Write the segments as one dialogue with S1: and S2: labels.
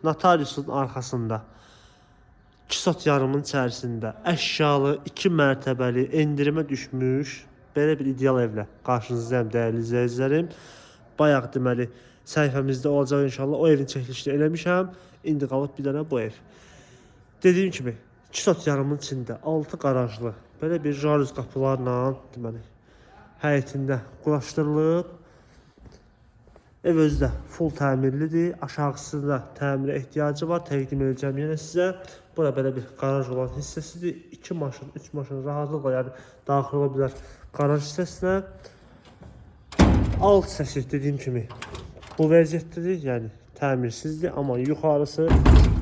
S1: notariusun arxasında 2 sot yarımın içərisində əşyalı 2 mərtəbəli endirimə düşmüş belə bir ideal evlə qarşınızdayım dəyərli izləyicilərim. Bayaq deməli səhifəmizdə olacaq inşallah. O evin çəkilişini eləmişəm. İndi qalıb bir dənə bu ev. Dediyim kimi 2 sot yarımın içində 6 qarajlı belə bir jaruz qapılarla deməli həyətində quraşdırılıb. Ev özü də full təmirlidir. Aşağısında təmirə ehtiyacı var. Təqdim edəcəm yenə sizə. Bura belə bir qaraj olan hissəsidir. 2 maşın, 3 maşın rahatlıqla yəni daxil ola bilər qaraj hissəsinə. Alt hissəsi dediyim kimi bu vəziyyətdədir. Yəni təmirsizdir, amma yuxarısı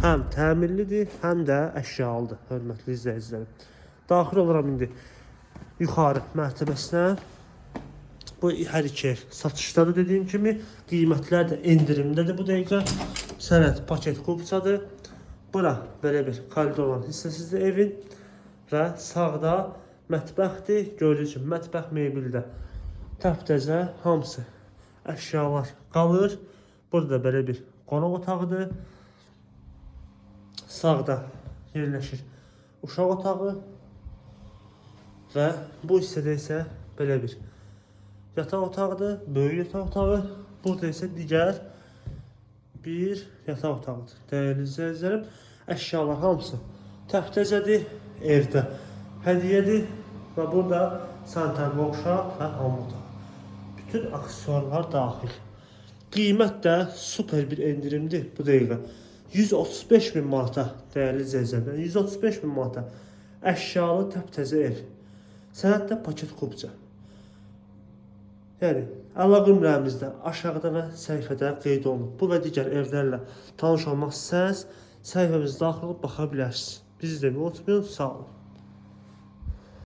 S1: həm təmirlidir, həm də əşyalıdır, hörmətli izləyicilərim. Daxil oluram indi yuxarı mərtəbəsinə. Bu hər iki ev satışdadır dediyim kimi. Qiymətlər də endirimdədir bu dəqiqə. Sənəd paket kupçadır. Bura belə bir koridor olan hissəsidir evin. Və sağda mətbəxdir. Gördüyünüz kimi mətbəx mebeldə təptəzə hamısı əşyalar qalır. Burada belə bir qonaq otağıdır. Sağda yerləşir uşaq otağı. Və bu hissədə isə belə bir yataq otağıdır, böyük yataq otağı. Burada isə digər bir yataq otağıdır. Dəyərli izləyicilərim, əşyalar hamısı təptəzədir, evdə hədiyyədir və burada sanitar boşaq və hamam otağı. Bütün aksesuarlar daxil. Qiymət də super bir endirimdir bu dəqiqə. 135.000 manata dəyərli izləyicilərim, 135.000 manata əşyalı təptəzə ev. Sənəddə paket kupça. Yəni, əlaqə nömrəmizdə aşağıda və səhifədə qeyd olunub. Bu və digər evlərlə tanış olmaq istəsəniz, səhifəmizə daxil olub baxa bilərsiniz. Bizi izləməyi unutmayın, sağ olun.